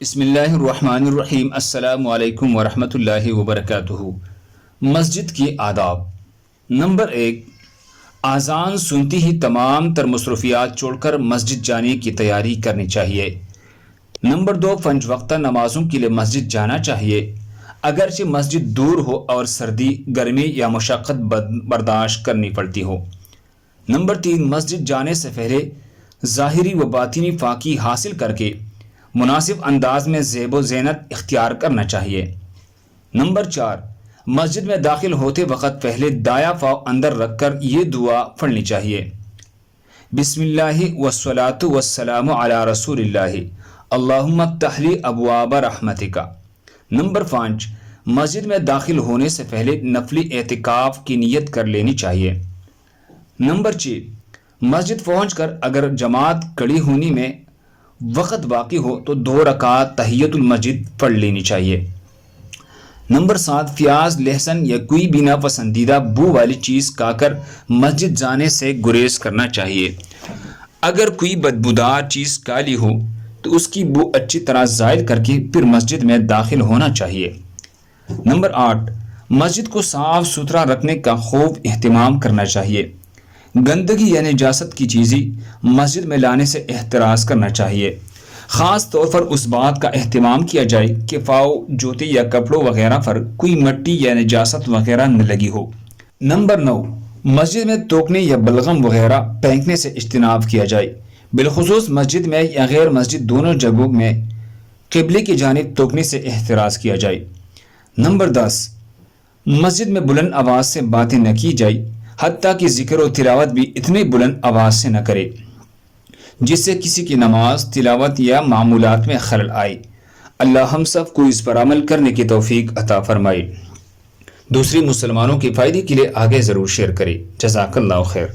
بسم اللہ الرحمن الرحیم۔ السلام علیکم ورحمۃ اللہ وبرکاتہ۔ مسجد کی آداب۔ نمبر 1، اذان سنتی ہی تمام تر مصروفیات چھوڑ کر مسجد جانے کی تیاری کرنی چاہیے۔ نمبر 2، 5 وقتہ نمازوں کے لیے مسجد جانا چاہیے، اگرچہ مسجد دور ہو اور سردی، گرمی یا مشقت برداشت کرنی پڑتی ہو۔ نمبر 3، مسجد جانے سے پہلے ظاہری و باطنی پاکی حاصل کر کے مناسب انداز میں زیب و زینت اختیار کرنا چاہیے۔ نمبر 4، مسجد میں داخل ہوتے وقت پہلے دایاں پاؤں اندر رکھ کر یہ دعا پڑھنی چاہیے: بسم اللہ والصلاۃ والسلام علی رسول اللہ، اللہم افتح لی ابواب رحمتک۔ نمبر 5، مسجد میں داخل ہونے سے پہلے نفلی اعتکاف کی نیت کر لینی چاہیے۔ نمبر 6، مسجد پہنچ کر اگر جماعت کھڑی ہونے میں وقت باقی ہو تو 2 رکعات تحیت المسجد پڑھ لینی چاہیے۔ نمبر 7، پیاز، لہسن یا کوئی بھی ناپسندیدہ بو والی چیز کھا کر مسجد جانے سے گریز کرنا چاہیے۔ اگر کوئی بدبودار چیز کھا لی ہو تو اس کی بو اچھی طرح زائل کر کے پھر مسجد میں داخل ہونا چاہیے۔ نمبر 8، مسجد کو صاف ستھرا رکھنے کا خوب اہتمام کرنا چاہیے۔ گندگی یا نجاست کی چیزیں مسجد میں لانے سے احتراز کرنا چاہیے۔ خاص طور پر اس بات کا اہتمام کیا جائے کہ پاؤں، جوتے یا کپڑوں وغیرہ پر کوئی مٹی یا نجاست وغیرہ نہ لگی ہو۔ نمبر 9، مسجد میں تھوکنے یا بلغم وغیرہ پھینکنے سے اجتناب کیا جائے، بالخصوص مسجد میں یا غیر مسجد دونوں جگہوں میں قبلے کی جانب تھوکنے سے احتراز کیا جائے۔ نمبر 10، مسجد میں بلند آواز سے باتیں نہ کی جائے، حتیٰ کہ ذکر و تلاوت بھی اتنی بلند آواز سے نہ کرے جس سے کسی کی نماز، تلاوت یا معمولات میں خلل آئے۔ اللہ ہم سب کو اس پر عمل کرنے کی توفیق عطا فرمائے۔ دوسری مسلمانوں کے فائدے کے لیے آگے ضرور شیئر کریں۔ جزاک اللہ خیر۔